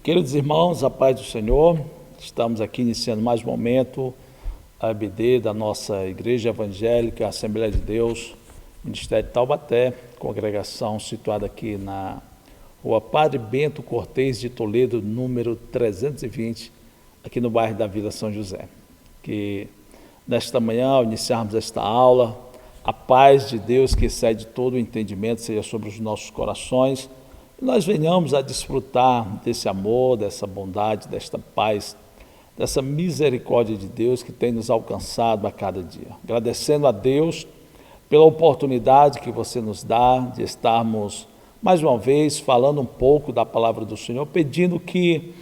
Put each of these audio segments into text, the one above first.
Queridos irmãos, a paz do Senhor, estamos aqui iniciando mais um momento, a EBD da nossa Igreja Evangélica, Assembleia de Deus, Ministério de Taubaté, congregação situada aqui na Rua Padre Bento Cortês de Toledo, número 320, aqui no bairro da Vila São José. Que nesta manhã, ao iniciarmos esta aula, a paz de Deus que excede todo o entendimento seja sobre os nossos corações, e nós venhamos a desfrutar desse amor, dessa bondade, desta paz, dessa misericórdia de Deus que tem nos alcançado a cada dia. Agradecendo a Deus pela oportunidade que você nos dá de estarmos mais uma vez falando um pouco da palavra do Senhor, pedindo que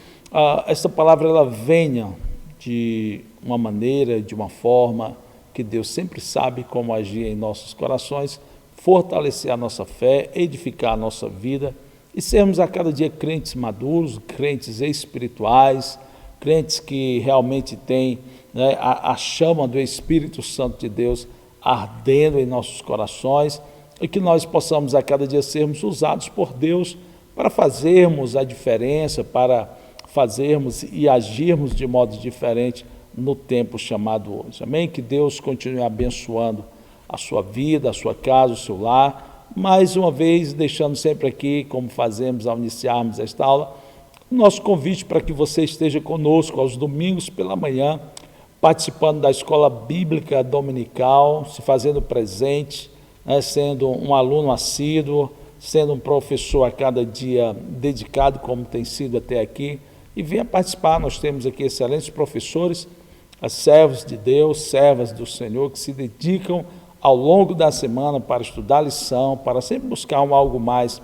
essa palavra ela venha de uma maneira, de uma forma que Deus sempre sabe como agir em nossos corações, fortalecer a nossa fé, edificar a nossa vida e sermos a cada dia crentes maduros, crentes espirituais, crentes que realmente têm a chama do Espírito Santo de Deus ardendo em nossos corações e que nós possamos a cada dia sermos usados por Deus para fazermos a diferença, para fazermos e agirmos de modo diferente no tempo chamado hoje. Amém? Que Deus continue abençoando a sua vida, a sua casa, o seu lar. Mais uma vez, deixando sempre aqui, como fazemos ao iniciarmos esta aula, o nosso convite para que você esteja conosco aos domingos pela manhã, participando da escola bíblica dominical, se fazendo presente, sendo um aluno assíduo, sendo um professor a cada dia dedicado, como tem sido até aqui, e venha participar. Nós temos aqui excelentes professores, servos de Deus, servas do Senhor, que se dedicam ao longo da semana para estudar a lição, para sempre buscar algo mais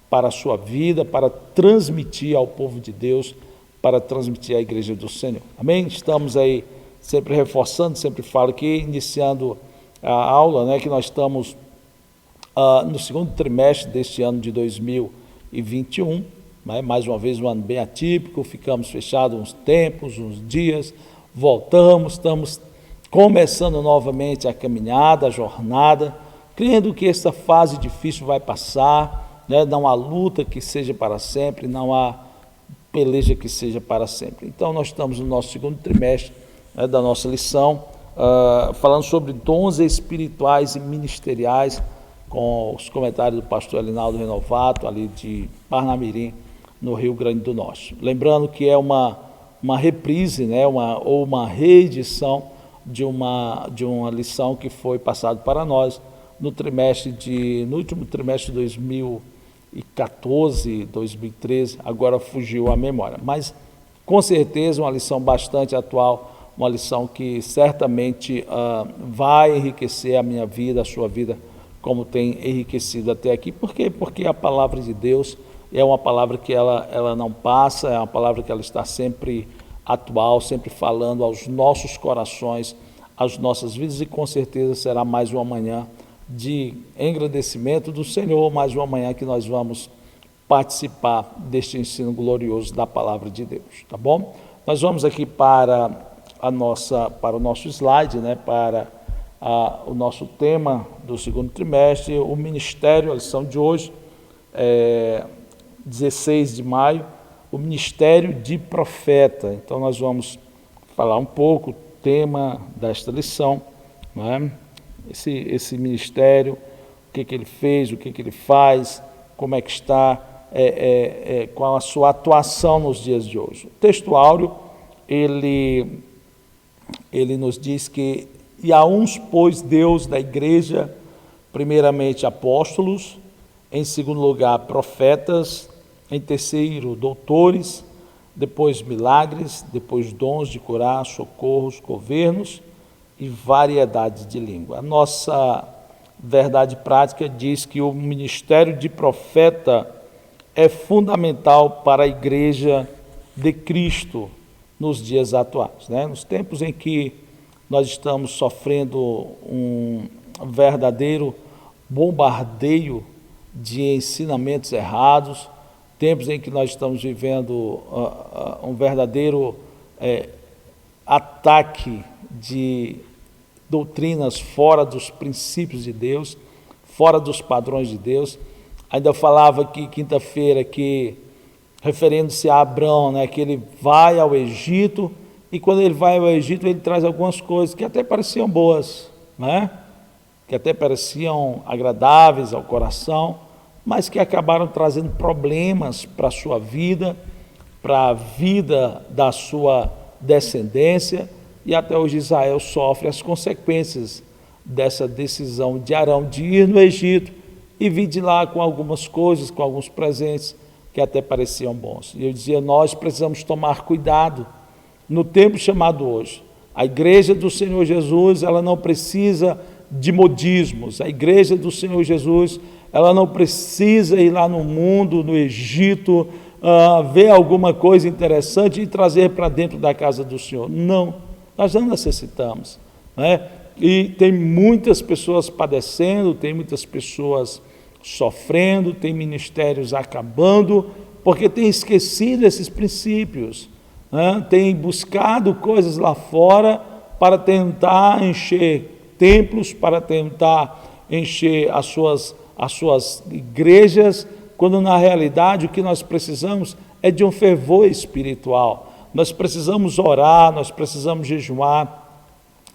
para a sua vida, para transmitir ao povo de Deus, para transmitir à igreja do Senhor. Amém? Estamos aí sempre reforçando, sempre falo aqui, iniciando a aula, que nós estamos no segundo trimestre deste ano de 2021, mais uma vez um ano bem atípico, ficamos fechados uns tempos, uns dias, voltamos, estamos começando novamente a caminhada, a jornada, crendo que essa fase difícil vai passar, não há luta que seja para sempre, não há peleja que seja para sempre. Então nós estamos no nosso segundo trimestre da nossa lição, falando sobre dons espirituais e ministeriais, com os comentários do pastor Elinaldo Renovato, ali de Parnamirim, no Rio Grande do Norte. Lembrando que é uma reprise, ou uma reedição de uma lição que foi passada para nós no último trimestre de 2014, 2013, agora fugiu a memória, mas com certeza uma lição bastante atual, uma lição que certamente vai enriquecer a minha vida, a sua vida, como tem enriquecido até aqui. Por quê? Porque a palavra de Deus é uma palavra que ela não passa, é uma palavra que ela está sempre atual, sempre falando aos nossos corações, às nossas vidas, e com certeza será mais uma manhã de engrandecimento do Senhor, mais uma manhã que nós vamos participar deste ensino glorioso da palavra de Deus, tá bom? Nós vamos aqui para o nosso slide, para o nosso tema do segundo trimestre, o ministério, a lição de hoje, 16 de maio, o ministério de profeta. Então nós vamos falar um pouco, o tema desta lição, esse ministério, o que ele fez, o que ele faz, como é que está, qual a sua atuação nos dias de hoje. O texto áureo, ele nos diz que e a uns pôs Deus da igreja, primeiramente apóstolos, em segundo lugar profetas, em terceiro doutores, depois milagres, depois dons de curar, socorros, governos e variedade de língua. A nossa verdade prática diz que o ministério de profeta é fundamental para a igreja de Cristo nos dias atuais, nos tempos em que nós estamos sofrendo um verdadeiro bombardeio de ensinamentos errados, tempos em que nós estamos vivendo um verdadeiro ataque de doutrinas fora dos princípios de Deus, fora dos padrões de Deus. Ainda falava aqui quinta-feira que referindo-se a Abrão, né, que ele vai ao Egito, e quando ele vai ao Egito, ele traz algumas coisas que até pareciam boas, né, que até pareciam agradáveis ao coração, mas que acabaram trazendo problemas para a sua vida, para a vida da sua descendência, e até hoje Israel sofre as consequências dessa decisão de Arão de ir no Egito e vir de lá com algumas coisas, com alguns presentes que até pareciam bons. E eu dizia, nós precisamos tomar cuidado no tempo chamado hoje. A igreja do Senhor Jesus, ela não precisa de modismos. A igreja do Senhor Jesus, ela não precisa ir lá no mundo, no Egito, ver alguma coisa interessante e trazer para dentro da casa do Senhor. Não, nós não necessitamos, né? E tem muitas pessoas padecendo, tem muitas pessoas sofrendo, tem ministérios acabando, porque tem esquecido esses princípios, né? Tem buscado coisas lá fora para tentar encher templos, para tentar encher as suas igrejas, quando na realidade o que nós precisamos é de um fervor espiritual. Nós precisamos orar, nós precisamos jejuar,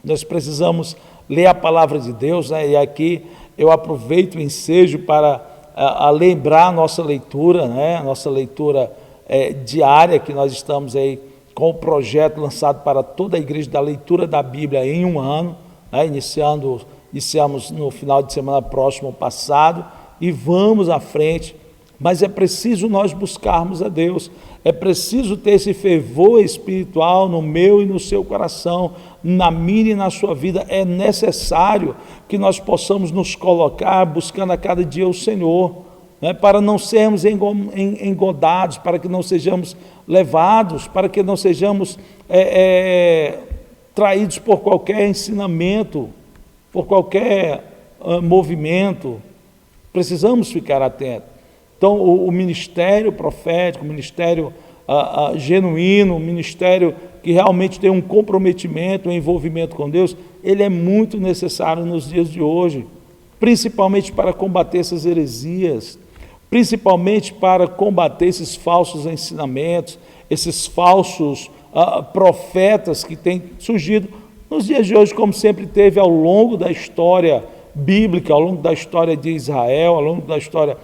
nós precisamos ler a palavra de Deus, né? E aqui eu aproveito o ensejo para lembrar a nossa leitura, né? A nossa leitura diária, que nós estamos aí com o projeto lançado para toda a igreja da leitura da Bíblia em um ano, né? Iniciamos no final de semana próximo passado e vamos à frente, mas é preciso nós buscarmos a Deus, é preciso ter esse fervor espiritual no meu e no seu coração, na minha e na sua vida. É necessário que nós possamos nos colocar buscando a cada dia o Senhor, né, para não sermos engodados, para que não sejamos levados, para que não sejamos traídos por qualquer ensinamento, por qualquer movimento. Precisamos ficar atentos. Então, o ministério profético, o ministério genuíno, o ministério que realmente tem um comprometimento, um envolvimento com Deus, ele é muito necessário nos dias de hoje, principalmente para combater essas heresias, principalmente para combater esses falsos ensinamentos, esses falsos profetas que têm surgido nos dias de hoje, como sempre teve ao longo da história bíblica, ao longo da história de Israel, ao longo da história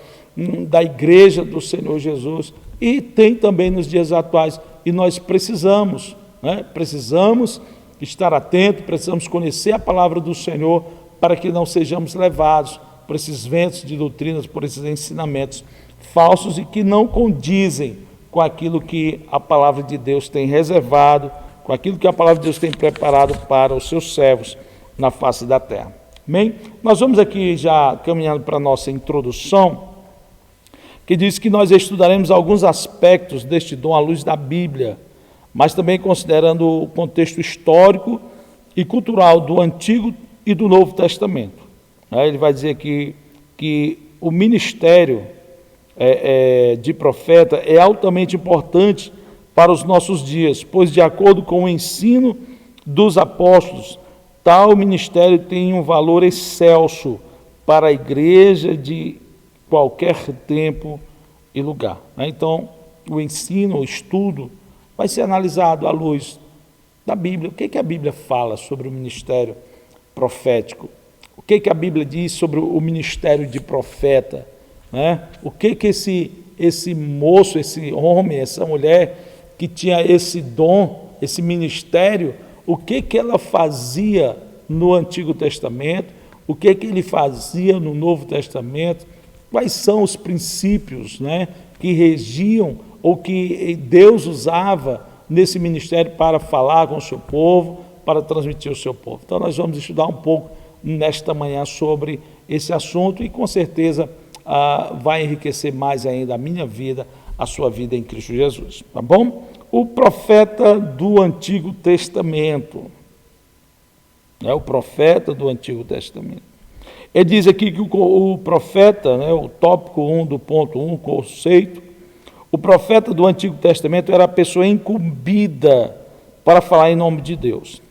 da igreja do Senhor Jesus, e tem também nos dias atuais, e nós precisamos, né? Precisamos estar atentos, precisamos conhecer a palavra do Senhor, para que não sejamos levados por esses ventos de doutrinas, por esses ensinamentos falsos e que não condizem com aquilo que a palavra de Deus tem reservado, com aquilo que a palavra de Deus tem preparado para os seus servos na face da terra. Amém? Nós vamos aqui já caminhando para a nossa introdução, que diz que nós estudaremos alguns aspectos deste dom à luz da Bíblia, mas também considerando o contexto histórico e cultural do Antigo e do Novo Testamento. Ele vai dizer que o ministério de profeta é altamente importante para os nossos dias, pois de acordo com o ensino dos apóstolos, tal ministério tem um valor excelso para a igreja de qualquer tempo e lugar. Então, o ensino, o estudo, vai ser analisado à luz da Bíblia. O que a Bíblia fala sobre o ministério profético? O que a Bíblia diz sobre o ministério de profeta? Né? O que esse moço, esse homem, essa mulher que tinha esse dom, esse ministério, o que ela fazia no Antigo Testamento, o que ele fazia no Novo Testamento, quais são os princípios, né, que regiam ou que Deus usava nesse ministério para falar com o seu povo, para transmitir ao seu povo. Então nós vamos estudar um pouco nesta manhã sobre esse assunto e com certeza vai enriquecer mais ainda a minha vida, a sua vida em Cristo Jesus, tá bom? O profeta do Antigo Testamento, né, o profeta do Antigo Testamento. Ele diz aqui que o profeta, né, o tópico 1 do ponto 1, conceito, o profeta do Antigo Testamento era a pessoa incumbida para falar em nome de Deus.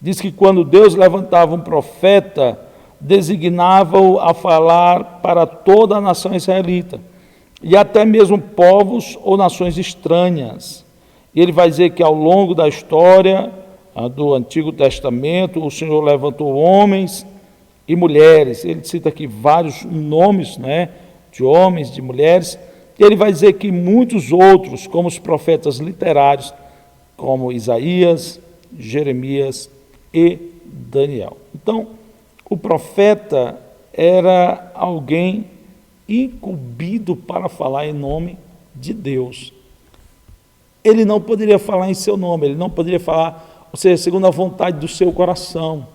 Diz que quando Deus levantava um profeta, designava-o a falar para toda a nação israelita. e até mesmo povos ou nações estranhas. E ele vai dizer que ao longo da história do Antigo Testamento, o Senhor levantou homens e mulheres. Ele cita aqui vários nomes, né, de homens, de mulheres. E ele vai dizer que muitos outros, como os profetas literários, como Isaías, Jeremias e Daniel. Então, o profeta era alguém incumbido para falar em nome de Deus. Ele não poderia falar em seu nome, ele não poderia falar, ou seja, segundo a vontade do seu coração.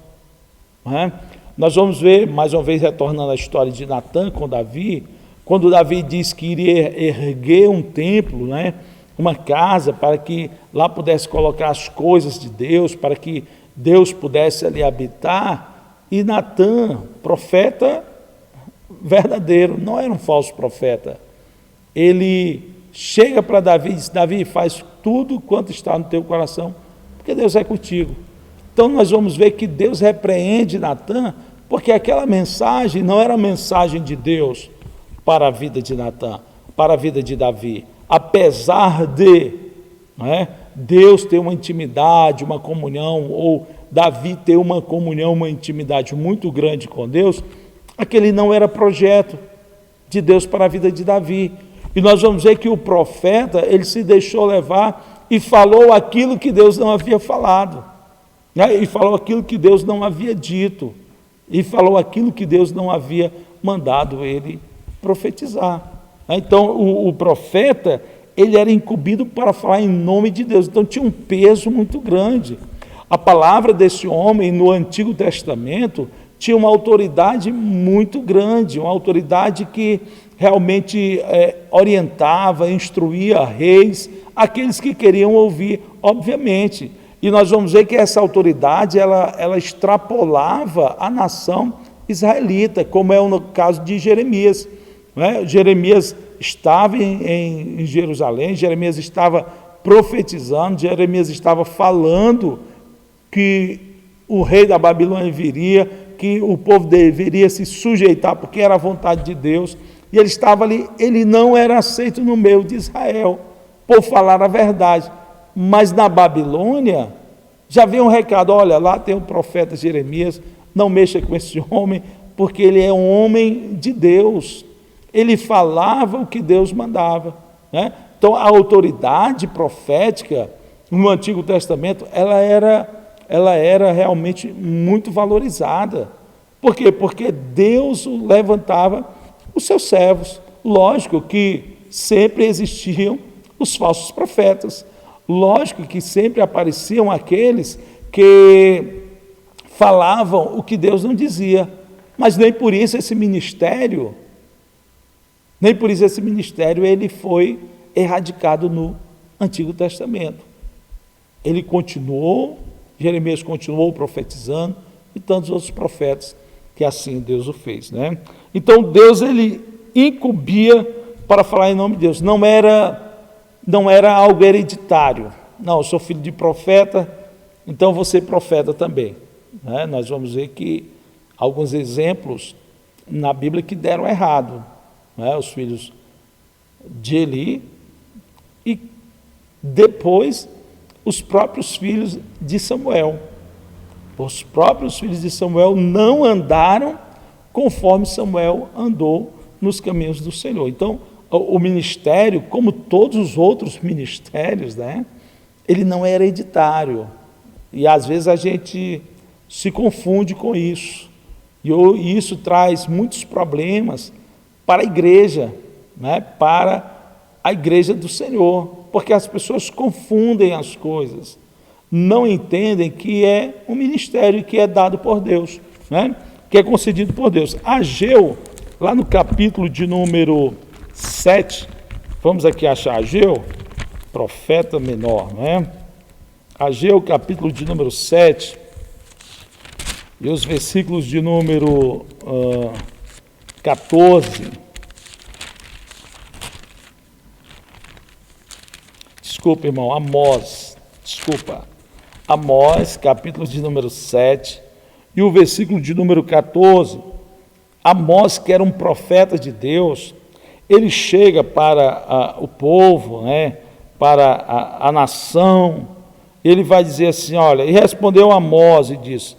Não é? Nós vamos ver, mais uma vez, retornando à história de Natã com Davi, quando Davi diz que iria erguer um templo, né, uma casa, para que lá pudesse colocar as coisas de Deus, para que Deus pudesse ali habitar, e Natã, profeta verdadeiro, não era um falso profeta, ele chega para Davi e diz: Davi, faz tudo quanto está no teu coração, porque Deus é contigo. Então nós vamos ver que Deus repreende Natã, porque aquela mensagem não era a mensagem de Deus para a vida de Natã, para a vida de Davi, apesar de, não é, Deus ter uma intimidade, uma comunhão, ou Davi ter uma comunhão, uma intimidade muito grande com Deus, aquele não era projeto de Deus para a vida de Davi. E nós vamos ver que o profeta, ele se deixou levar e falou aquilo que Deus não havia falado, né? E falou aquilo que Deus não havia dito, e falou aquilo que Deus não havia mandado ele profetizar. Então, o profeta, ele era incumbido para falar em nome de Deus, então tinha um peso muito grande. A palavra desse homem no Antigo Testamento tinha uma autoridade muito grande, uma autoridade que realmente orientava, instruía reis, aqueles que queriam ouvir, obviamente. E nós vamos ver que essa autoridade, ela extrapolava a nação israelita, como é no caso de Jeremias. Não é? Jeremias estava em Jerusalém, Jeremias estava profetizando, Jeremias estava falando que o rei da Babilônia viria, que o povo deveria se sujeitar, porque era a vontade de Deus, e ele estava ali, ele não era aceito no meio de Israel, por falar a verdade, mas na Babilônia, já veio um recado: olha, lá tem o profeta Jeremias, não mexa com esse homem, porque ele é um homem de Deus, ele falava o que Deus mandava, né? Então a autoridade profética no Antigo Testamento, ela era realmente muito valorizada. Por quê? Porque Deus levantava os seus servos. Lógico que sempre existiam os falsos profetas, lógico que sempre apareciam aqueles que falavam o que Deus não dizia, mas nem por isso esse ministério ele foi erradicado no Antigo Testamento. Ele continuou, Jeremias continuou profetizando, e tantos outros profetas que assim Deus o fez, né? Então Deus, ele incumbia para falar em nome de Deus, não era algo hereditário. Não, eu sou filho de profeta, então vou ser profeta também, né? Nós vamos ver que alguns exemplos na Bíblia que deram errado, né? Os filhos de Eli e depois os próprios filhos de Samuel. Os próprios filhos de Samuel não andaram conforme Samuel andou nos caminhos do Senhor. Então, o ministério, como todos os outros ministérios, né, ele não é hereditário. E às vezes a gente se confunde com isso. E isso traz muitos problemas para a igreja, né, para a igreja do Senhor, porque as pessoas confundem as coisas, não entendem que é um ministério que é dado por Deus, né, que é concedido por Deus. Ageu, lá no capítulo de número 7, vamos aqui achar Ageu, profeta menor, né? Ageu, capítulo de número 7, e os versículos de número 14. Desculpa, irmão, Amós, capítulo de número 7, e o versículo de número 14. Amós, que era um profeta de Deus, ele chega para o povo, né, para a nação, ele vai dizer assim, olha, e respondeu Amós e disse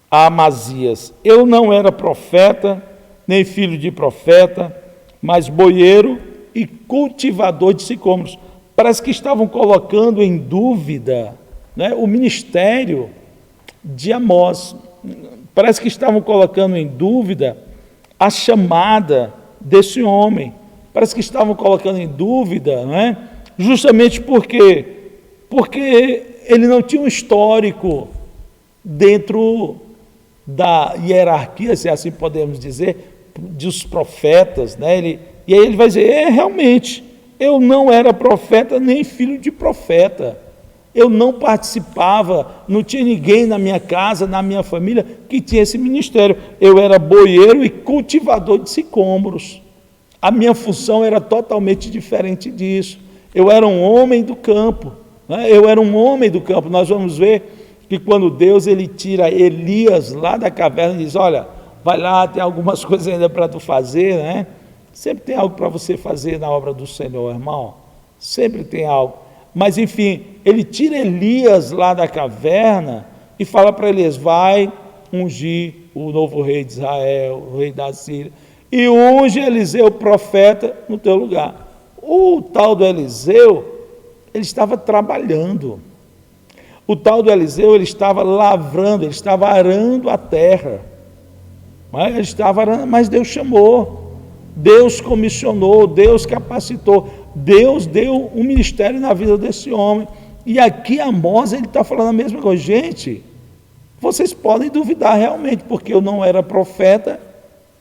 a Amazias, eu não era profeta, nem filho de profeta, mas boieiro e cultivador de sicômoros. Parece que estavam colocando em dúvida, né, o ministério de Amós. Parece que estavam colocando em dúvida a chamada desse homem. Parece que estavam colocando em dúvida, né, justamente porque ele não tinha um histórico dentro da hierarquia, se assim podemos dizer, dos profetas, né? E aí ele vai dizer, realmente, eu não era profeta nem filho de profeta, eu não participava, não tinha ninguém na minha casa, na minha família, que tinha esse ministério, eu era boieiro e cultivador de sicômoros, a minha função era totalmente diferente disso, eu era um homem do campo, né? Eu era um homem do campo. Nós vamos ver que quando Deus ele tira Elias lá da caverna e diz, olha, vai lá, tem algumas coisas ainda para tu fazer, né? Sempre tem algo para você fazer na obra do Senhor, irmão. Sempre tem algo. Mas, enfim, ele tira Elias lá da caverna e fala para Elias, vai ungir o novo rei de Israel, o rei da Síria, e unge Eliseu, profeta, no teu lugar. O tal do Eliseu, ele estava trabalhando. O tal do Eliseu, ele estava lavrando, ele estava arando a terra. Ele estava arando, mas Deus chamou, Deus comissionou, Deus capacitou, Deus deu um ministério na vida desse homem. E aqui Amós, ele está falando a mesma coisa. Gente, vocês podem duvidar realmente, porque eu não era profeta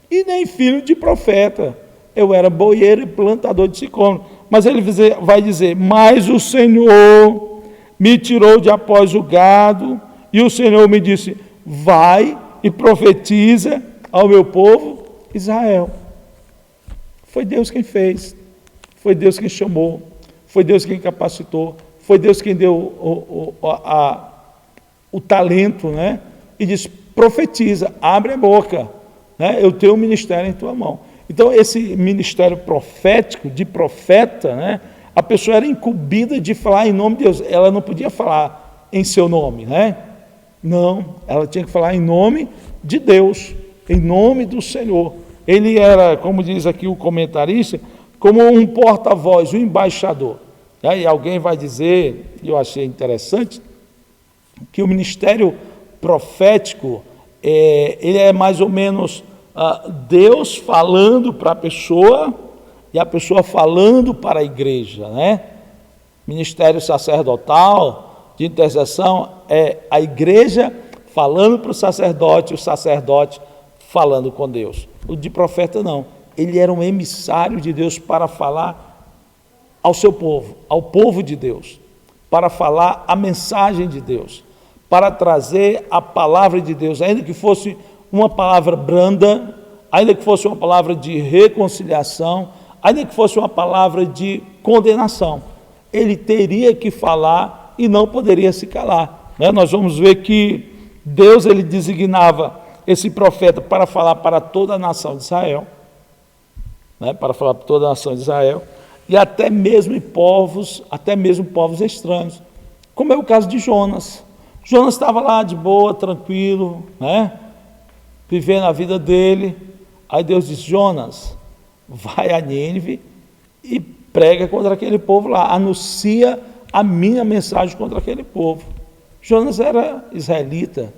e nem filho de profeta. Eu era boieiro e plantador de sicômoro. Mas ele vai dizer, mas o Senhor me tirou de após o gado, e o Senhor me disse, vai e profetiza ao meu povo Israel. Foi Deus quem fez, foi Deus quem chamou, foi Deus quem capacitou, foi Deus quem deu o talento, né? E disse, profetiza, abre a boca, né? Eu tenho um ministério em tua mão. Então esse ministério profético, de profeta, né? A pessoa era incumbida de falar em nome de Deus, ela não podia falar em seu nome, né? Não, ela tinha que falar em nome de Deus, em nome do Senhor. Ele era, como diz aqui o comentarista, como um porta-voz, um embaixador. E alguém vai dizer, e eu achei interessante, que o ministério profético, ele é mais ou menos Deus falando para a pessoa, e a pessoa falando para a igreja, né? Ministério sacerdotal, de intercessão, é a igreja falando para o sacerdote falando com Deus. O de profeta não, ele era um emissário de Deus para falar ao seu povo, ao povo de Deus, para falar a mensagem de Deus, para trazer a palavra de Deus, ainda que fosse uma palavra branda, ainda que fosse uma palavra de reconciliação, ainda que fosse uma palavra de condenação, ele teria que falar e não poderia se calar, né? Nós vamos ver que Deus ele designava esse profeta para falar para toda a nação de Israel, né? Para falar para toda a nação de Israel, e até mesmo povos estranhos, como é o caso de Jonas. Jonas estava lá de boa, tranquilo, né? Vivendo a vida dele. Aí Deus disse, Jonas, vai a Nínive e prega contra aquele povo lá, anuncia a minha mensagem contra aquele povo. Jonas era israelita,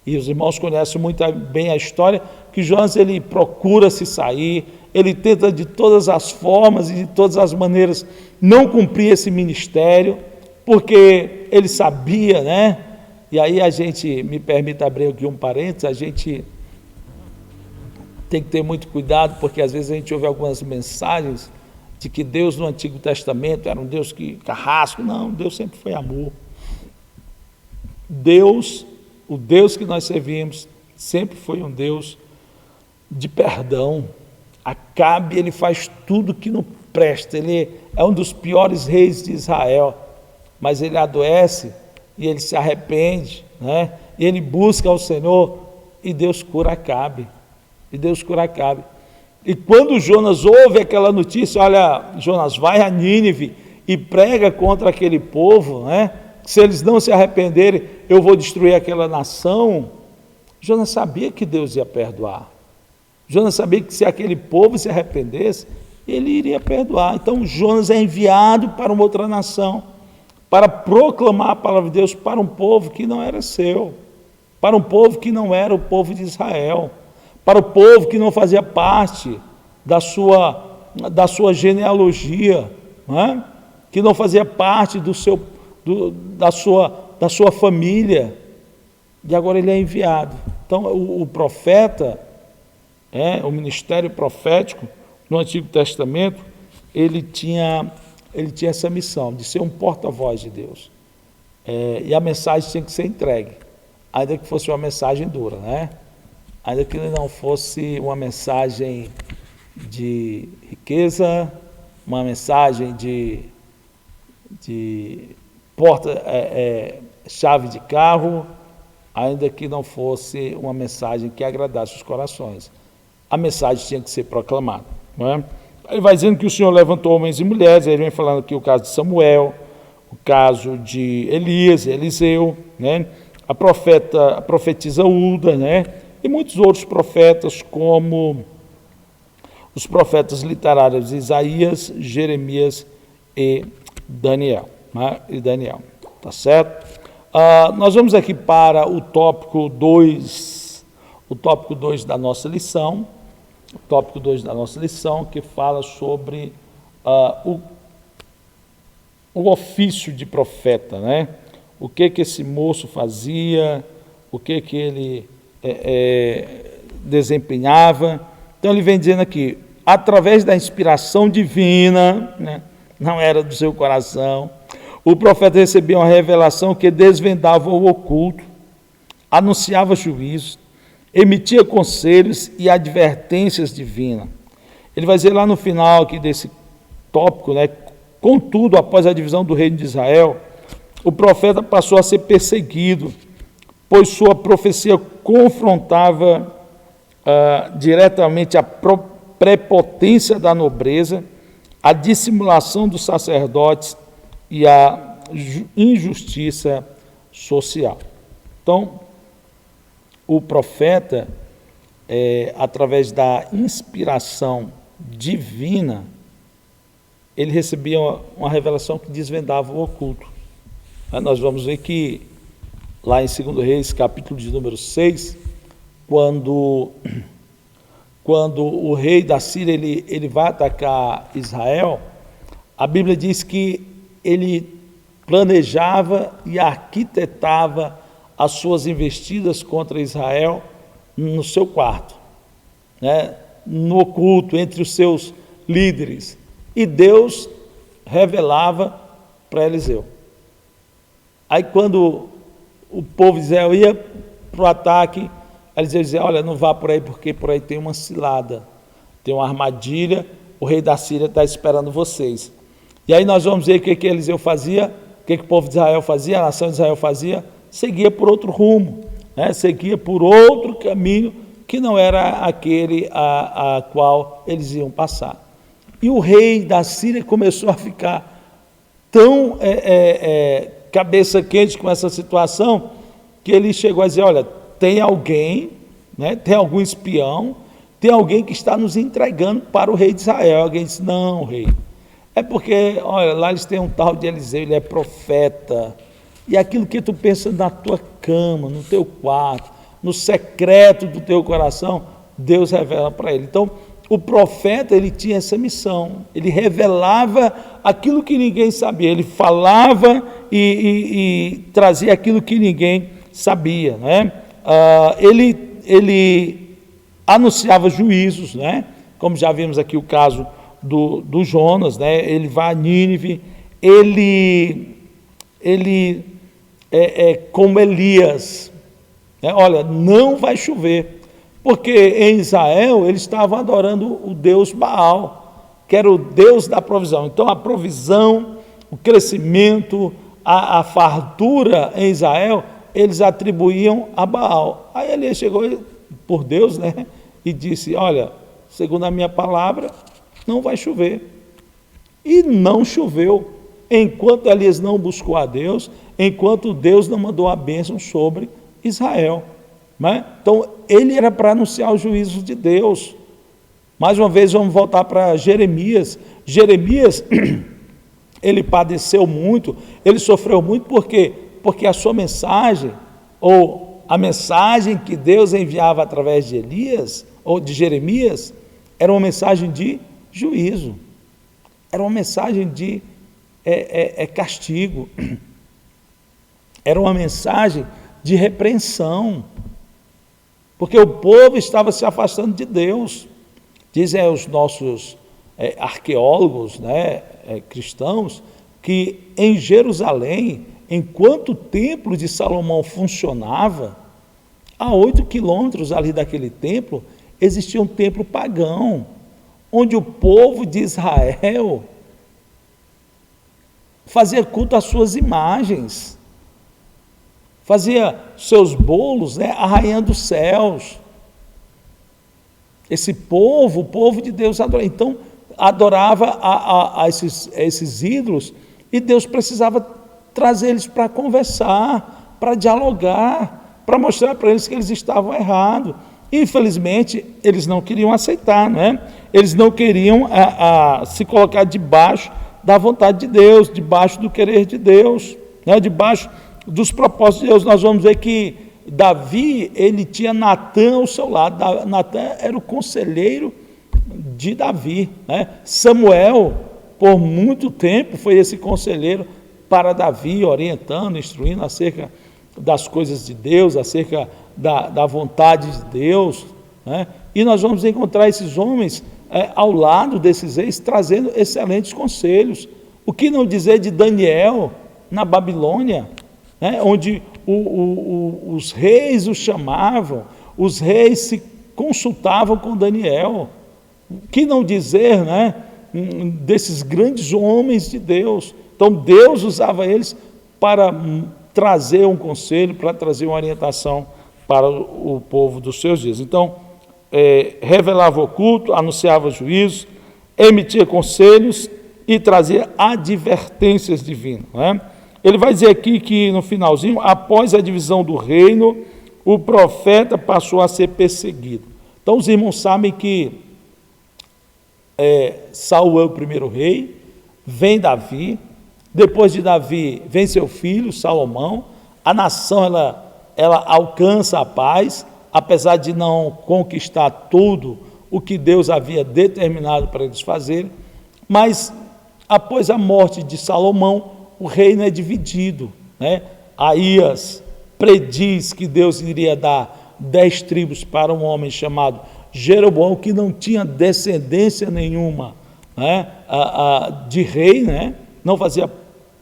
e os irmãos conhecem muito bem a história, que Jonas ele procura se sair, ele tenta de todas as formas e de todas as maneiras não cumprir esse ministério, porque ele sabia, né? E aí a gente, me permita abrir aqui um parênteses, a gente tem que ter muito cuidado, porque às vezes a gente ouve algumas mensagens de que Deus no Antigo Testamento era um Deus que carrasco. Não, Deus sempre foi amor. Deus, o Deus que nós servimos, sempre foi um Deus de perdão. Acabe, ele faz tudo que não presta, ele é um dos piores reis de Israel, mas ele adoece e ele se arrepende, né? E ele busca ao Senhor e Deus cura Acabe. E Deus cura Acabe. E quando Jonas ouve aquela notícia, olha, Jonas, vai a Nínive e prega contra aquele povo, né? Se eles não se arrependerem, eu vou destruir aquela nação. Jonas sabia que Deus ia perdoar. Jonas sabia que se aquele povo se arrependesse, ele iria perdoar. Então Jonas é enviado para uma outra nação, para proclamar a palavra de Deus para um povo que não era seu, para um povo que não era o povo de Israel, para o povo que não fazia parte da sua genealogia, não é? Que não fazia parte da sua família, e agora ele é enviado. Então o profeta, o ministério profético no Antigo Testamento, ele tinha essa missão de ser um porta-voz de Deus, e a mensagem tinha que ser entregue, ainda que fosse uma mensagem dura, né? Ainda que não fosse uma mensagem de riqueza, uma mensagem de chave de carro, ainda que não fosse uma mensagem que agradasse os corações. A mensagem tinha que ser proclamada, não é? Ele vai dizendo que o Senhor levantou homens e mulheres, ele vem falando aqui o caso de Samuel, o caso de Elias, Eliseu, né? A profetisa Uda, né? E muitos outros profetas, como os profetas literários Isaías, Jeremias e Daniel, né? Tá certo? Nós vamos aqui para o tópico 2, da nossa lição, que fala sobre o ofício de profeta, né? O que esse moço fazia, o que ele desempenhava. Então ele vem dizendo aqui, através da inspiração divina, né? Não era do seu coração, o profeta recebia uma revelação que desvendava o oculto, anunciava juízo, emitia conselhos e advertências divinas. Ele vai dizer lá no final aqui desse tópico, né? Contudo, após a divisão do reino de Israel, o profeta passou a ser perseguido, pois sua profecia confrontava diretamente a prepotência da nobreza, a dissimulação dos sacerdotes e a injustiça social. Então, o profeta, através da inspiração divina, ele recebia uma revelação que desvendava o oculto. Nós vamos ver que lá em 2 Reis, capítulo de número 6, quando o rei da Síria ele vai atacar Israel, a Bíblia diz que ele planejava e arquitetava as suas investidas contra Israel no seu quarto, né? No oculto, entre os seus líderes. E Deus revelava para Eliseu. Aí quando o povo de Israel ia para o ataque, Eliseu dizia, olha, não vá por aí, porque por aí tem uma cilada, tem uma armadilha, o rei da Síria está esperando vocês. E aí nós vamos ver o que Eliseu fazia, o que o povo de Israel fazia, a nação de Israel fazia, seguia por outro rumo, né? Seguia por outro caminho que não era aquele a qual eles iam passar. E o rei da Síria começou a ficar tão cabeça quente com essa situação, que ele chegou a dizer, olha, tem alguém, né, tem algum espião, tem alguém que está nos entregando para o rei de Israel. Alguém disse, não, rei, é porque, olha, lá eles têm um tal de Eliseu, ele é profeta, e aquilo que tu pensa na tua cama, no teu quarto, no secreto do teu coração, Deus revela para ele. Então, o profeta, ele tinha essa missão, ele revelava aquilo que ninguém sabia, ele falava e trazia aquilo que ninguém sabia, né? Ele anunciava juízos, né? Como já vimos aqui o caso do Jonas, né? Ele vai a Nínive, ele como Elias, né? Olha, não vai chover, porque em Israel eles estavam adorando o Deus Baal, que era o Deus da provisão. Então a provisão, o crescimento, a fartura em Israel, eles atribuíam a Baal. Aí Elias chegou por Deus, né, e disse, olha, segundo a minha palavra, não vai chover. E não choveu, enquanto Elias não buscou a Deus, enquanto Deus não mandou a bênção sobre Israel. Né? Então, ele era para anunciar os juízos de Deus. Mais uma vez, vamos voltar para Jeremias. Jeremias, ele padeceu muito, ele sofreu muito, por quê? Porque a sua mensagem, ou a mensagem que Deus enviava através de Elias, ou de Jeremias, era uma mensagem de juízo, era uma mensagem de castigo, era uma mensagem de repreensão, porque o povo estava se afastando de Deus. Dizem os nossos arqueólogos, né, cristãos, que em Jerusalém, enquanto o templo de Salomão funcionava, a 8 quilômetros ali daquele templo, existia um templo pagão, onde o povo de Israel fazia culto às suas imagens, fazia seus bolos, né, arraiando os céus. Esse povo, o povo de Deus, então adorava a esses ídolos, e Deus precisava trazer eles para conversar, para dialogar, para mostrar para eles que eles estavam errados. Infelizmente, eles não queriam aceitar, né? Eles não queriam se colocar debaixo da vontade de Deus, debaixo do querer de Deus, né? Debaixo dos propósitos de Deus. Nós vamos ver que Davi, ele tinha Natã ao seu lado. Natã era o conselheiro de Davi, né? Samuel, por muito tempo, foi esse conselheiro para Davi, orientando, instruindo acerca das coisas de Deus, acerca da vontade de Deus, né? E nós vamos encontrar esses homens ao lado desses reis, trazendo excelentes conselhos. O que não dizer de Daniel na Babilônia, né? Onde os reis o chamavam, os reis se consultavam com Daniel. O que não dizer, né, desses grandes homens de Deus? Então Deus usava eles para trazer um conselho, para trazer uma orientação para o povo dos seus dias. Então, revelava o oculto, anunciava juízos, emitia conselhos e trazia advertências divinas, né? Ele vai dizer aqui que no finalzinho, após a divisão do reino, o profeta passou a ser perseguido. Então os irmãos sabem que Saul é o primeiro rei, vem Davi, depois de Davi vem seu filho Salomão, a nação ela alcança a paz, apesar de não conquistar tudo o que Deus havia determinado para eles fazerem, mas após a morte de Salomão, o reino é dividido, né? Aías prediz que Deus iria dar 10 tribos para um homem chamado Jeroboão, que não tinha descendência nenhuma, né, de rei, né? Não fazia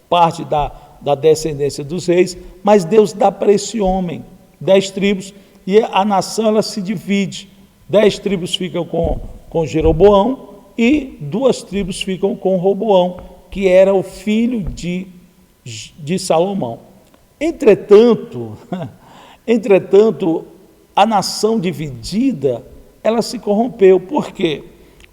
parte da descendência dos reis, mas Deus dá para esse homem 10 tribos, e a nação ela se divide. 10 tribos ficam com Jeroboão e 2 tribos ficam com Roboão, que era o filho de Salomão. Entretanto, a nação dividida, ela se corrompeu. Por quê?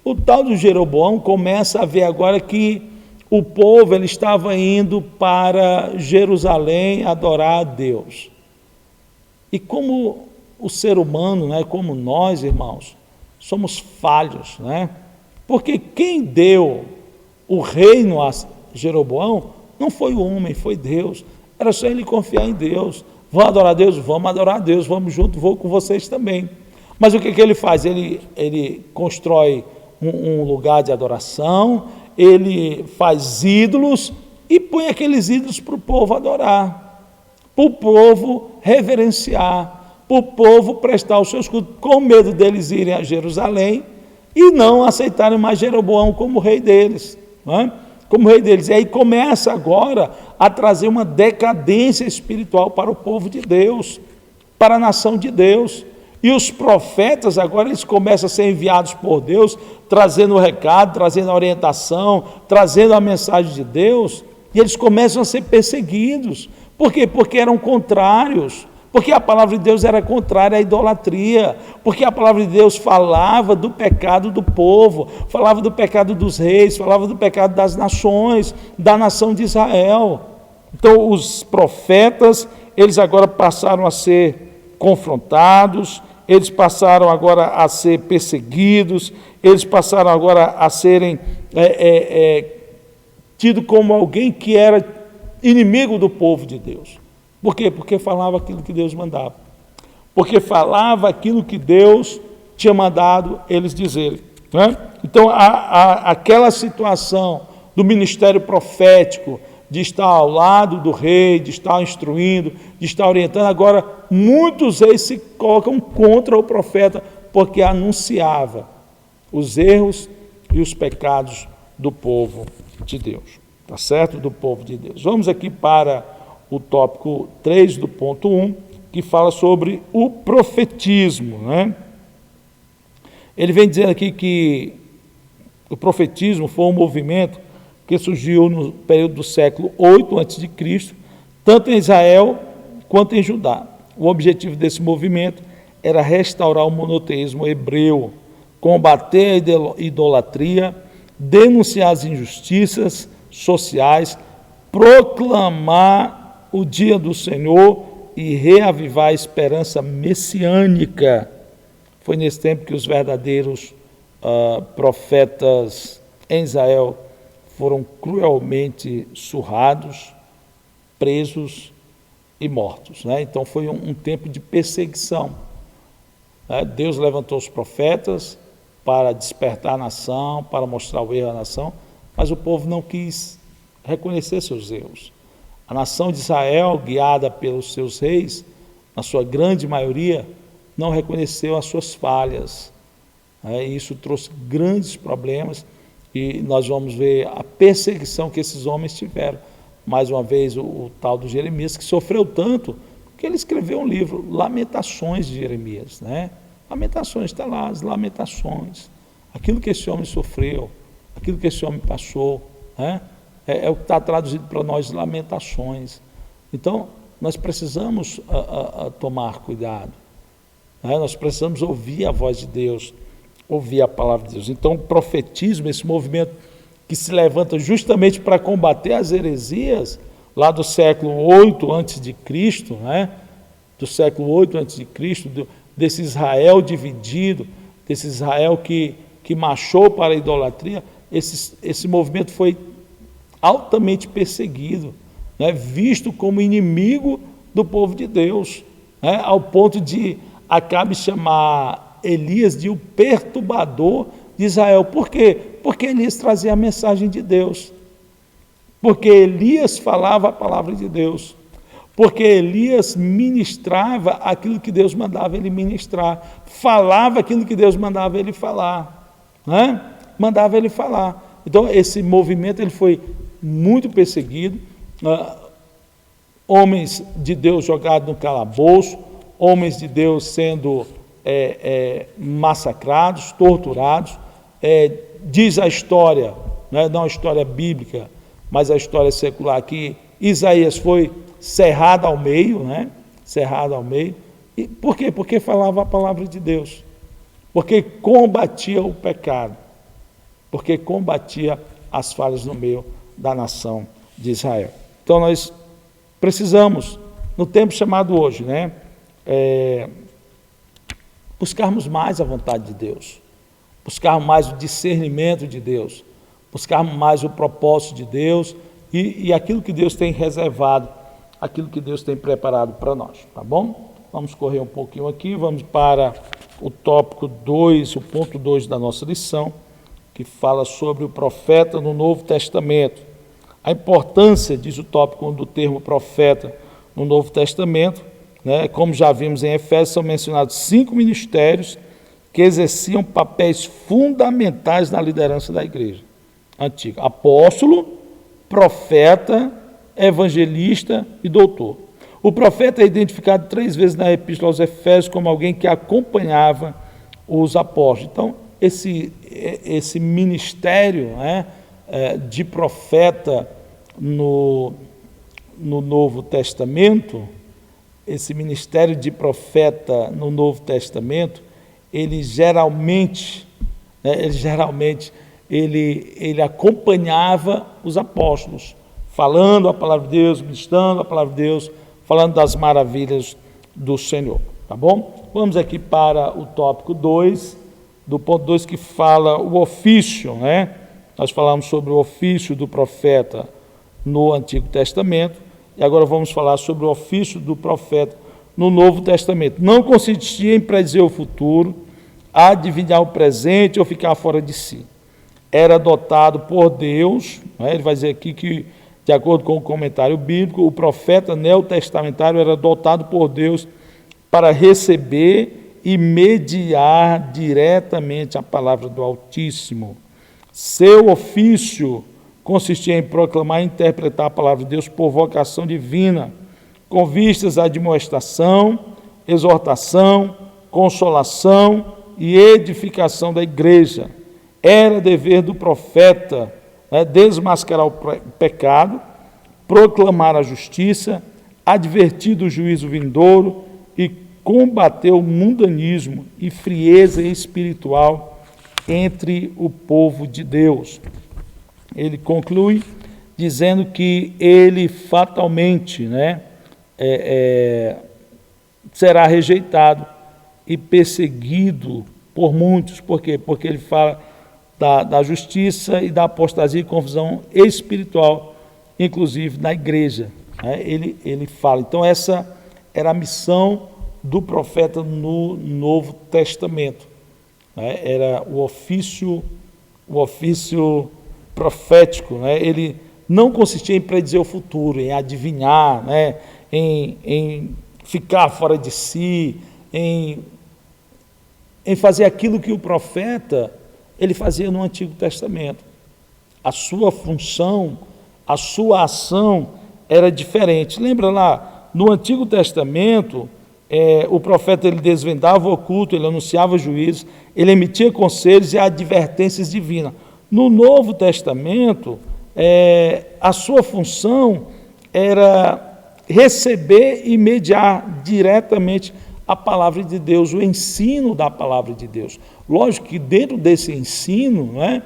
O tal do Jeroboão começa a ver agora que o povo ele estava indo para Jerusalém adorar a Deus. E como o ser humano, né, como nós, irmãos, somos falhos, né? Porque quem deu o reino a Jeroboão não foi o homem, foi Deus. Era só ele confiar em Deus. Vão adorar a Deus? Vamos adorar a Deus, vamos junto, vou com vocês também. Mas o que ele faz? Ele constrói um lugar de adoração, ele faz ídolos e põe aqueles ídolos para o povo adorar, para o povo reverenciar, para o povo prestar os seus cultos, com medo deles irem a Jerusalém e não aceitarem mais Jeroboão como rei deles, não é? Como rei deles. E aí começa agora a trazer uma decadência espiritual para o povo de Deus, para a nação de Deus. E os profetas agora eles começam a ser enviados por Deus, trazendo o recado, trazendo a orientação, trazendo a mensagem de Deus, e eles começam a ser perseguidos. Por quê? Porque eram contrários, porque a palavra de Deus era contrária à idolatria, porque a palavra de Deus falava do pecado do povo, falava do pecado dos reis, falava do pecado das nações, da nação de Israel. Então os profetas, eles agora passaram a ser confrontados, eles passaram agora a ser perseguidos, eles passaram agora a serem tidos como alguém que era inimigo do povo de Deus. Por quê? Porque falava aquilo que Deus mandava. Porque falava aquilo que Deus tinha mandado eles dizerem. Né? Então, aquela situação do ministério profético, de estar ao lado do rei, de estar instruindo, de estar orientando, agora muitos reis se colocam contra o profeta, porque anunciava os erros e os pecados do povo de Deus. Tá certo? Do povo de Deus. Vamos aqui para o tópico 3 do ponto 1, que fala sobre o profetismo. Né? Ele vem dizendo aqui que o profetismo foi um movimento que surgiu no período do século 8 a.C., tanto em Israel quanto em Judá. O objetivo desse movimento era restaurar o monoteísmo hebreu, combater a idolatria, denunciar as injustiças sociais, proclamar o dia do Senhor e reavivar a esperança messiânica. Foi nesse tempo que os verdadeiros profetas em Israel foram cruelmente surrados, presos e mortos. Né? Então foi um tempo de perseguição. Né? Deus levantou os profetas para despertar a nação, para mostrar o erro à nação, mas o povo não quis reconhecer seus erros. A nação de Israel, guiada pelos seus reis, na sua grande maioria, não reconheceu as suas falhas. E isso trouxe grandes problemas e nós vamos ver a perseguição que esses homens tiveram. Mais uma vez, o tal do Jeremias, que sofreu tanto, que ele escreveu um livro, Lamentações de Jeremias. Né? Lamentações, está lá, as lamentações. Aquilo que esse homem sofreu, aquilo que esse homem passou, né? É o que está traduzido para nós, lamentações. Então, nós precisamos tomar cuidado. Né? Nós precisamos ouvir a voz de Deus, ouvir a palavra de Deus. Então, o profetismo, esse movimento que se levanta justamente para combater as heresias, lá do século 8 a.C., né? Do século 8 a.C., desse Israel dividido, desse Israel que marchou para a idolatria, esse movimento foi altamente perseguido, né, visto como inimigo do povo de Deus, né, ao ponto de Acabe chamar Elias de o perturbador de Israel. Por quê? Porque Elias trazia a mensagem de Deus, porque Elias falava a palavra de Deus, porque Elias ministrava aquilo que Deus mandava ele ministrar, falava aquilo que Deus mandava ele falar, né? Mandava ele falar. Então esse movimento ele foi muito perseguido, homens de Deus jogados no calabouço, homens de Deus sendo massacrados, torturados. Diz a história, não a história bíblica, mas a história secular, que Isaías foi cerrado ao meio, né? Cerrado ao meio. E por quê? Porque falava a palavra de Deus, porque combatia o pecado, porque combatia as falhas no meio da nação de Israel. Então nós precisamos, no tempo chamado hoje, né, buscarmos mais a vontade de Deus, buscarmos mais o discernimento de Deus, buscarmos mais o propósito de Deus e aquilo que Deus tem reservado, aquilo que Deus tem preparado para nós, tá bom? Vamos correr um pouquinho aqui, vamos para o tópico 2, o ponto 2 da nossa lição, que fala sobre o profeta no Novo Testamento. A importância, diz o tópico 1, do termo profeta no Novo Testamento, né? Como já vimos em Efésios, são mencionados 5 ministérios que exerciam papéis fundamentais na liderança da igreja antiga: apóstolo, profeta, evangelista e doutor. O profeta é identificado 3 vezes na Epístola aos Efésios como alguém que acompanhava os apóstolos. Então, esse ministério, né, de profeta no Novo Testamento, esse ministério de profeta no Novo Testamento, ele geralmente ele acompanhava os apóstolos, falando a palavra de Deus, ministrando a palavra de Deus, falando das maravilhas do Senhor, tá bom? Vamos aqui para o tópico 2, do ponto 2, que fala o ofício, né? Nós falamos sobre o ofício do profeta no Antigo Testamento, e agora vamos falar sobre o ofício do profeta no Novo Testamento. Não consistia em predizer o futuro, adivinhar o presente ou ficar fora de si. Era dotado por Deus, né? Ele vai dizer aqui que, de acordo com o comentário bíblico, o profeta neotestamentário era dotado por Deus para receber e mediar diretamente a palavra do Altíssimo. Seu ofício consistia em proclamar e interpretar a palavra de Deus por vocação divina, com vistas à admoestação, exortação, consolação e edificação da igreja. Era dever do profeta, né, desmascarar o pecado, proclamar a justiça, advertir do juízo vindouro e combater o mundanismo e frieza espiritual entre o povo de Deus. Ele conclui dizendo que ele fatalmente, né, será rejeitado e perseguido por muitos. Por quê? Porque ele fala da justiça e da apostasia e confusão espiritual, inclusive na igreja, né? Ele fala. Então essa era a missão do profeta no Novo Testamento, né? Era o ofício profético, né? Ele não consistia em predizer o futuro, em adivinhar, né? em ficar fora de si, em fazer aquilo que o profeta ele fazia no Antigo Testamento. A sua função, a sua ação era diferente. Lembra lá, no Antigo Testamento, o profeta ele desvendava o oculto, ele anunciava juízos, ele emitia conselhos e advertências divinas. No Novo Testamento, a sua função era receber e mediar diretamente a palavra de Deus, o ensino da palavra de Deus. Lógico que dentro desse ensino, né,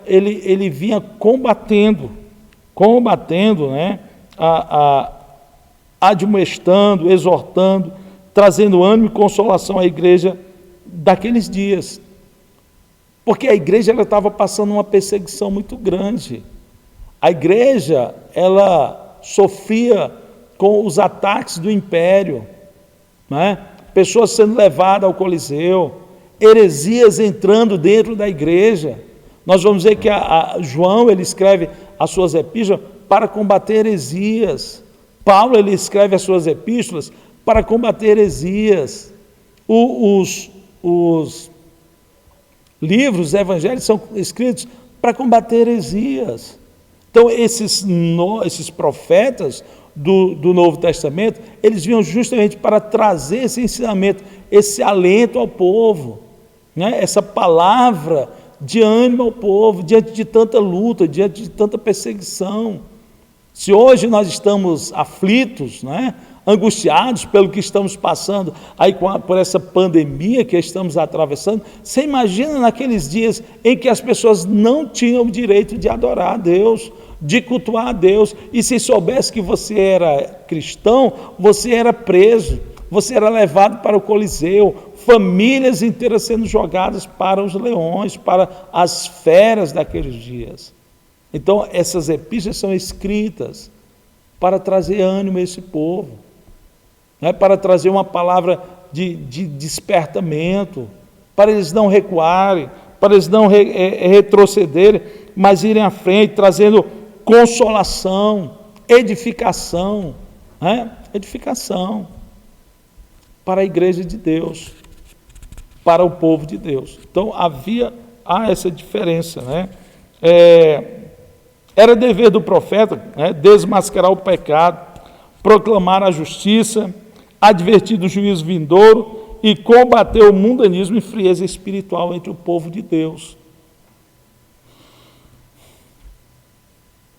ele vinha combatendo, né, admoestando, exortando, trazendo ânimo e consolação à igreja daqueles dias. Porque a igreja estava passando uma perseguição muito grande. A igreja ela sofria com os ataques do império, né? Pessoas sendo levadas ao Coliseu, heresias entrando dentro da igreja. Nós vamos ver que João ele escreve as suas epístolas para combater heresias. Paulo ele escreve as suas epístolas para combater heresias. Os livros, os evangelhos são escritos para combater heresias. Então esses profetas do Novo Testamento, eles vinham justamente para trazer esse ensinamento, esse alento ao povo, né? Essa palavra de ânimo ao povo, diante de tanta luta, diante de tanta perseguição. Se hoje nós estamos aflitos, né? Angustiados pelo que estamos passando, aí por essa pandemia que estamos atravessando, você imagina naqueles dias em que as pessoas não tinham o direito de adorar a Deus, de cultuar a Deus, e se soubesse que você era cristão, você era preso, você era levado para o Coliseu, famílias inteiras sendo jogadas para os leões, para as feras daqueles dias. Então essas epístolas são escritas para trazer ânimo a esse povo, né? Para trazer uma palavra de despertamento, para eles não recuarem, para eles não retrocederem, mas irem à frente, trazendo consolação, edificação, né? Edificação para a igreja de Deus, para o povo de Deus. Então há essa diferença, né? Era dever do profeta, né, desmascarar o pecado, proclamar a justiça, advertir do juízo vindouro e combater o mundanismo e frieza espiritual entre o povo de Deus.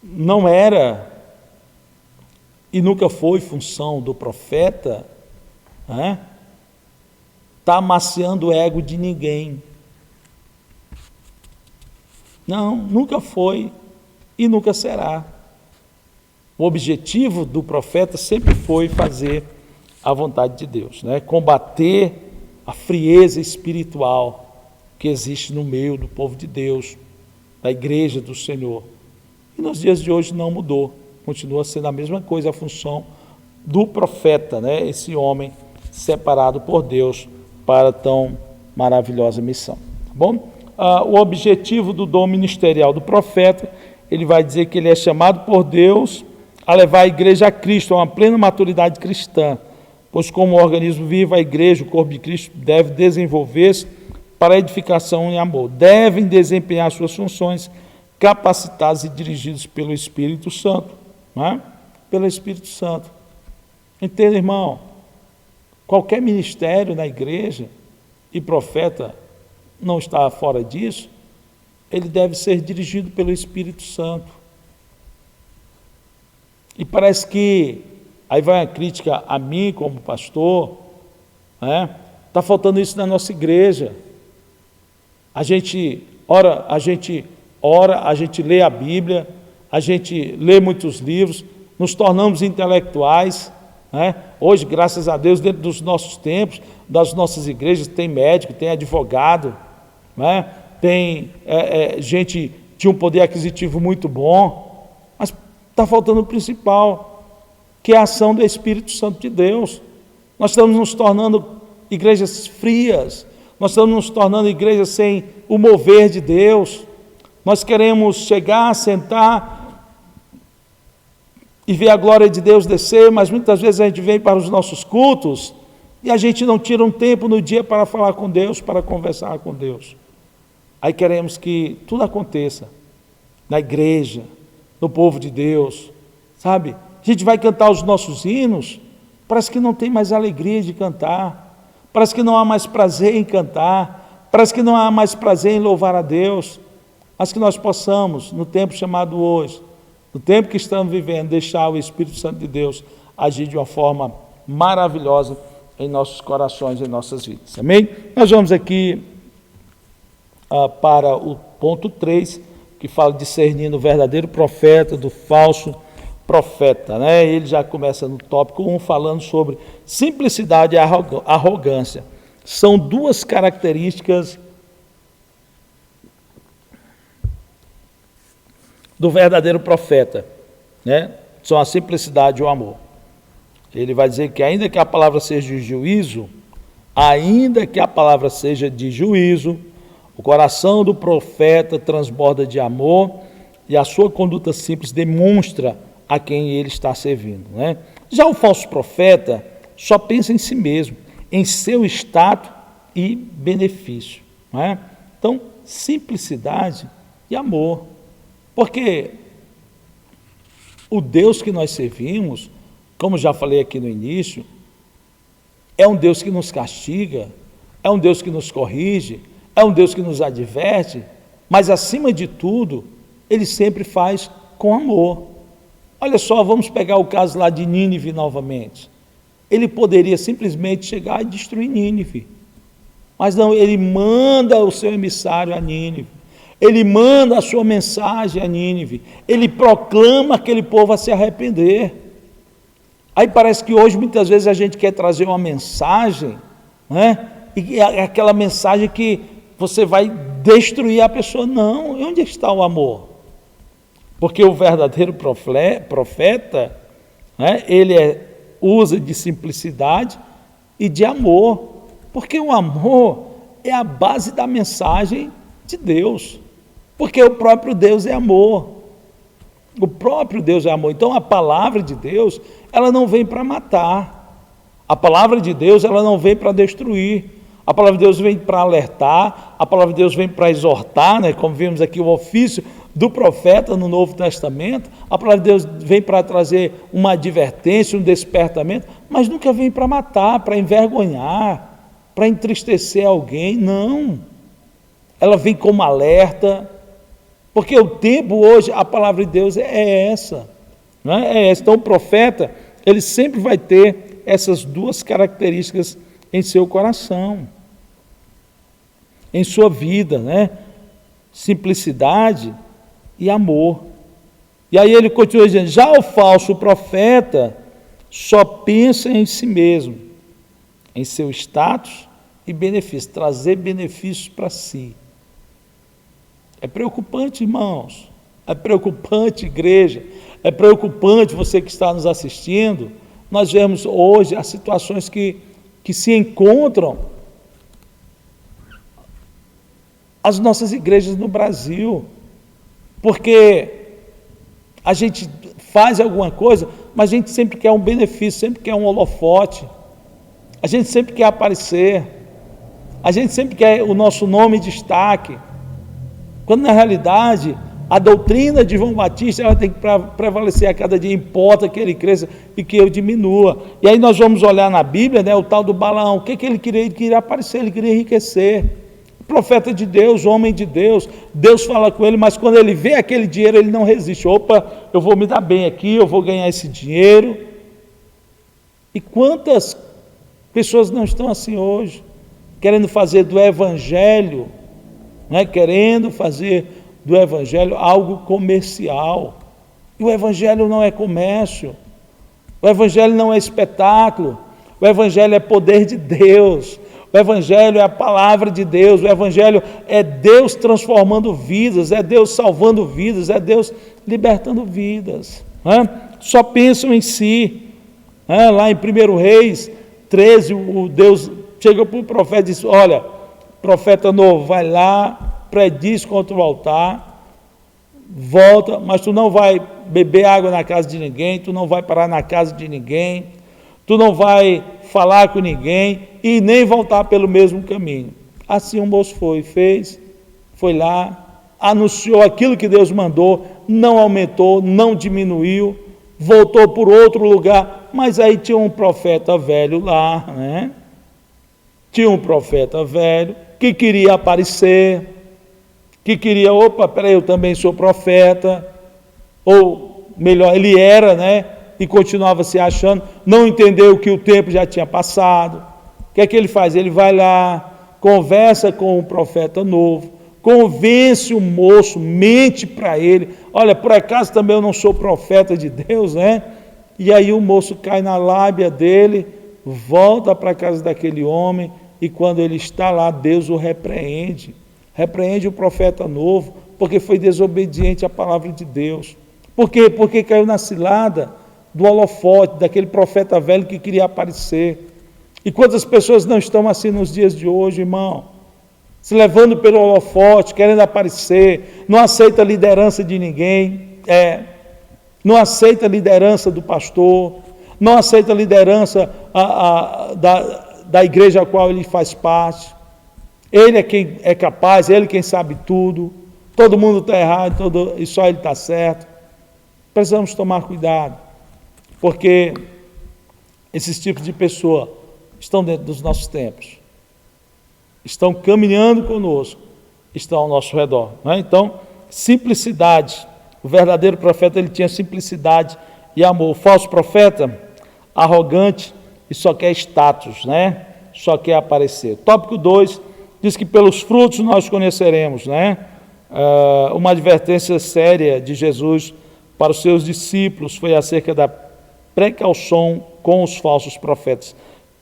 Não era e nunca foi função do profeta, está amaciando o ego de ninguém. Não, nunca foi e nunca será. O objetivo do profeta sempre foi fazer a vontade de Deus, combater a frieza espiritual que existe no meio do povo de Deus, da igreja do Senhor. E nos dias de hoje não mudou, continua sendo a mesma coisa a função do profeta, esse homem separado por Deus para tão maravilhosa missão. Tá bom? O objetivo do dom ministerial do profeta, ele vai dizer que ele é chamado por Deus a levar a igreja a Cristo, a uma plena maturidade cristã, pois como organismo vivo, a igreja, o corpo de Cristo, deve desenvolver-se para a edificação em amor. Devem desempenhar suas funções capacitados e dirigidos pelo Espírito Santo. Pelo Espírito Santo. Entenda, irmão? Qualquer ministério na igreja, e profeta não está fora disso, ele deve ser dirigido pelo Espírito Santo. E parece que, aí vai a crítica a mim como pastor, está faltando isso na nossa igreja. A gente ora, a gente lê a Bíblia, a gente lê muitos livros, nos tornamos intelectuais. Hoje, graças a Deus, dentro dos nossos tempos, das nossas igrejas, tem médico, tem advogado, tem gente de um poder aquisitivo muito bom, mas está faltando o principal, que é a ação do Espírito Santo de Deus. Nós estamos nos tornando igrejas frias, nós estamos nos tornando igrejas sem o mover de Deus. Nós queremos chegar, sentar e ver a glória de Deus descer, mas muitas vezes a gente vem para os nossos cultos e a gente não tira um tempo no dia para falar com Deus, para conversar com Deus. Aí queremos que tudo aconteça na igreja, no povo de Deus, sabe? A gente vai cantar os nossos hinos, parece que não tem mais alegria de cantar, parece que não há mais prazer em cantar, parece que não há mais prazer em louvar a Deus. Mas que nós possamos, no tempo chamado hoje, no tempo que estamos vivendo, deixar o Espírito Santo de Deus agir de uma forma maravilhosa em nossos corações, em nossas vidas. Amém? Nós vamos aqui para o ponto 3, que fala discernindo o verdadeiro profeta do falso profeta. Ele já começa no tópico 1 falando sobre simplicidade e arrogância. São duas características do verdadeiro profeta, são a simplicidade e o amor. Ele vai dizer que ainda que a palavra seja de juízo, o coração do profeta transborda de amor e a sua conduta simples demonstra a quem ele está servindo. Já o falso profeta só pensa em si mesmo, em seu status e benefício. Então, simplicidade e amor. Porque o Deus que nós servimos, como já falei aqui no início, é um Deus que nos castiga, é um Deus que nos corrige, é um Deus que nos adverte, mas acima de tudo, Ele sempre faz com amor. Olha só, vamos pegar o caso lá de Nínive novamente. Ele poderia simplesmente chegar e destruir Nínive, mas não, Ele manda o seu emissário a Nínive. Ele manda a sua mensagem a Nínive, ele proclama aquele povo a se arrepender. Aí parece que hoje muitas vezes a gente quer trazer uma mensagem, e é aquela mensagem que você vai destruir a pessoa. Não, e onde está o amor? Porque o verdadeiro profeta, ele usa de simplicidade e de amor, porque o amor é a base da mensagem de Deus. Porque o próprio Deus é amor. O próprio Deus é amor. Então a palavra de Deus, ela não vem para matar. A palavra de Deus, ela não vem para destruir. A palavra de Deus vem para alertar. A palavra de Deus vem para exortar, como vimos aqui o ofício do profeta no Novo Testamento. A palavra de Deus vem para trazer uma advertência, um despertamento, mas nunca vem para matar, para envergonhar, para entristecer alguém. Não. Ela vem como alerta. Porque o tempo hoje, a palavra de Deus é essa. Não é essa. Então o profeta, ele sempre vai ter essas duas características em seu coração, em sua vida, né? Simplicidade e amor. E aí ele continua dizendo, já o falso profeta só pensa em si mesmo, em seu status e benefício, trazer benefícios para si. É preocupante, irmãos, é preocupante, igreja, é preocupante você que está nos assistindo. Nós vemos hoje as situações que se encontram as nossas igrejas no Brasil, porque a gente faz alguma coisa, mas a gente sempre quer um benefício, sempre quer um holofote, a gente sempre quer aparecer, a gente sempre quer o nosso nome em destaque, quando na realidade a doutrina de João Batista ela tem que prevalecer a cada dia, importa que ele cresça e que eu diminua. E aí nós vamos olhar na Bíblia, né, o tal do Balaão, o que ele queria? Ele queria aparecer, ele queria enriquecer. Profeta de Deus, homem de Deus, Deus fala com ele, mas quando ele vê aquele dinheiro, ele não resiste. Opa, eu vou me dar bem aqui, eu vou ganhar esse dinheiro. E quantas pessoas não estão assim hoje, querendo fazer do Evangelho, né, querendo fazer do Evangelho algo comercial. E o Evangelho não é comércio, o Evangelho não é espetáculo, o Evangelho é poder de Deus. O Evangelho é a palavra de Deus, o Evangelho é Deus transformando vidas, é Deus salvando vidas, é Deus libertando vidas. Né? Só pensam em si. Né? Lá em 1 Reis 13, o Deus chega para o profeta e diz, olha, profeta novo, vai lá, prediz contra o altar, volta, mas tu não vai beber água na casa de ninguém, tu não vai parar na casa de ninguém, tu não vai falar com ninguém e nem voltar pelo mesmo caminho. Assim o moço foi lá, anunciou aquilo que Deus mandou, não aumentou, não diminuiu, voltou por outro lugar, mas aí tinha um profeta velho lá, né? Tinha um profeta velho que queria aparecer, que queria, opa, peraí, eu também sou profeta, ou melhor, ele era, né? E continuava se achando, não entendeu que o tempo já tinha passado. O que é que ele faz? Ele vai lá, conversa com o profeta novo, convence o moço, mente para ele, olha, por acaso também eu não sou profeta de Deus, né? E aí o moço cai na lábia dele, volta para a casa daquele homem, e quando ele está lá, Deus o repreende o profeta novo, porque foi desobediente à palavra de Deus. Por quê? Porque caiu na cilada do holofote, daquele profeta velho que queria aparecer. E quantas pessoas não estão assim nos dias de hoje, irmão? Se levando pelo holofote, querendo aparecer, não aceita a liderança de ninguém, não aceita a liderança do pastor, não aceita a liderança da igreja a qual ele faz parte. Ele é quem é capaz, ele é quem sabe tudo, todo mundo está errado e só ele está certo. Precisamos tomar cuidado, porque esses tipos de pessoa estão dentro dos nossos tempos, estão caminhando conosco, estão ao nosso redor. Né? Então, simplicidade. O verdadeiro profeta, ele tinha simplicidade e amor. O falso profeta, arrogante e só quer status, né? Só quer aparecer. Tópico 2, diz que pelos frutos nós conheceremos, né? Uma advertência séria de Jesus para os seus discípulos foi acerca da precaução com os falsos profetas.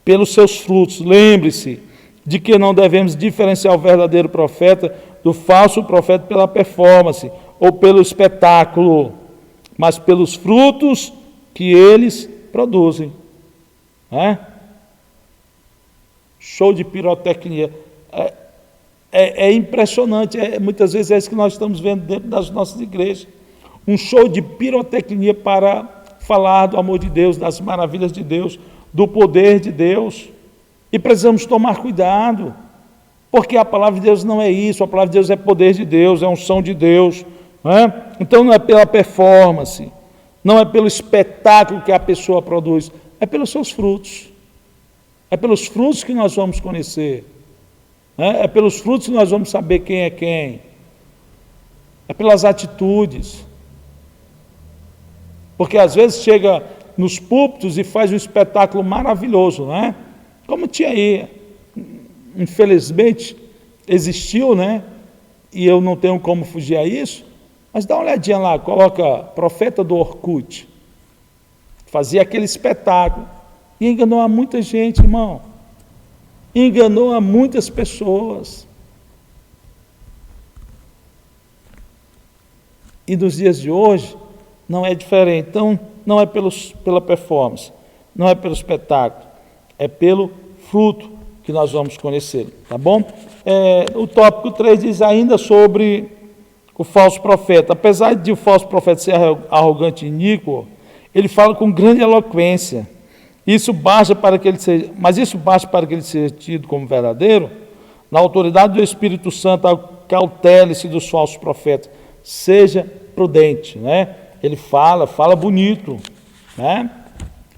Pelos seus frutos, lembre-se de que não devemos diferenciar o verdadeiro profeta do falso profeta pela performance ou pelo espetáculo, mas pelos frutos que eles produzem. Né? Show de pirotecnia. É impressionante, muitas vezes é isso que nós estamos vendo dentro das nossas igrejas. Um show de pirotecnia para falar do amor de Deus, das maravilhas de Deus, do poder de Deus. E precisamos tomar cuidado, porque a palavra de Deus não é isso, a palavra de Deus é poder de Deus, é unção de Deus. Né? Então não é pela performance, não é pelo espetáculo que a pessoa produz, é pelos seus frutos. É pelos frutos que nós vamos conhecer. É pelos frutos que nós vamos saber quem é quem. É pelas atitudes. Porque às vezes chega nos púlpitos e faz um espetáculo maravilhoso, né? Como tinha aí, infelizmente, existiu, né? E eu não tenho como fugir a isso, mas dá uma olhadinha lá, coloca profeta do Orkut, fazia aquele espetáculo, e enganou a muita gente, irmão, enganou a muitas pessoas. E nos dias de hoje, não é diferente. Então, não é pela performance, não é pelo espetáculo, é pelo fruto que nós vamos conhecer, tá bom? O tópico 3 diz ainda sobre o falso profeta. Apesar de o falso profeta ser arrogante e iníquo, ele fala com grande eloquência. Mas isso basta para que ele seja tido como verdadeiro. Na autoridade do Espírito Santo, cautele-se dos falsos profetas. Seja prudente, né? Ele fala bonito, né?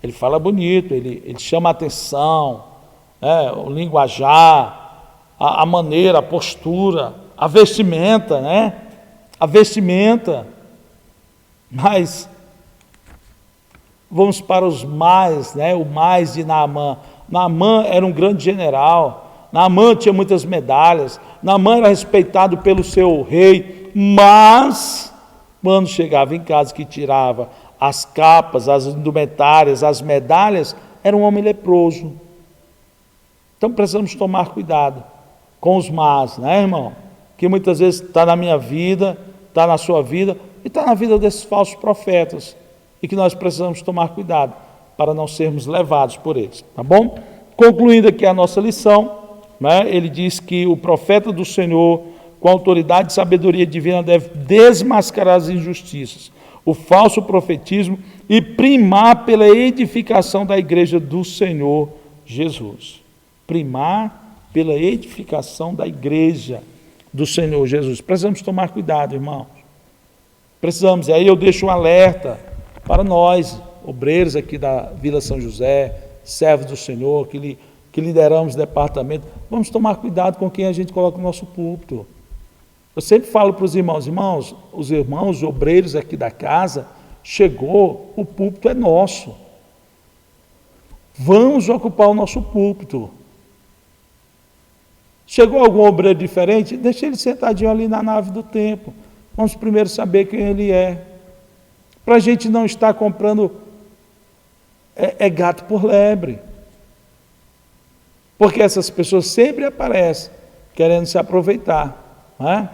Ele fala bonito, ele chama a atenção, né? O linguajar, a maneira, a postura, a vestimenta, né? A vestimenta. Mas vamos para os mais, né? O mais de Naamã. Naamã era um grande general, Naamã tinha muitas medalhas, Naamã era respeitado pelo seu rei, mas quando chegava em casa que tirava as capas, as indumentárias, as medalhas, era um homem leproso. Então precisamos tomar cuidado com os más, né, irmão? Que muitas vezes está na minha vida, está na sua vida e está na vida desses falsos profetas. E que nós precisamos tomar cuidado para não sermos levados por eles, tá bom? Concluindo aqui a nossa lição, né, ele diz que o profeta do Senhor, com autoridade e sabedoria divina, deve desmascarar as injustiças, o falso profetismo e primar pela edificação da igreja do Senhor Jesus. Primar pela edificação da igreja do Senhor Jesus. Precisamos tomar cuidado, irmãos. Precisamos. E aí eu deixo um alerta para nós, obreiros aqui da Vila São José, servos do Senhor, que lideramos o departamento. Vamos tomar cuidado com quem a gente coloca no nosso púlpito. Eu sempre falo para os irmãos, os obreiros aqui da casa, chegou, o púlpito é nosso. Vamos ocupar o nosso púlpito. Chegou algum obreiro diferente, deixa ele sentadinho ali na nave do templo. Vamos primeiro saber quem ele é. Para a gente não estar comprando gato por lebre. Porque essas pessoas sempre aparecem querendo se aproveitar, não é?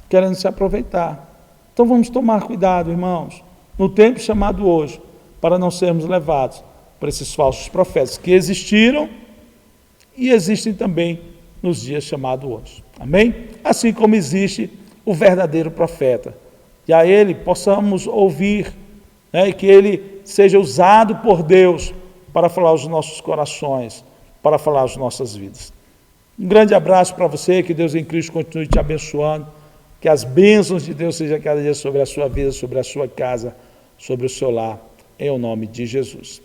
Querendo se aproveitar. Então vamos tomar cuidado, irmãos, no tempo chamado hoje, para não sermos levados por esses falsos profetas que existiram e existem também nos dias chamados hoje. Amém? Assim como existe o verdadeiro profeta. E a ele possamos ouvir, né, e que ele seja usado por Deus para falar aos nossos corações, para falar às nossas vidas. Um grande abraço para você, que Deus em Cristo continue te abençoando, que as bênçãos de Deus sejam cada dia sobre a sua vida, sobre a sua casa, sobre o seu lar, em o nome de Jesus.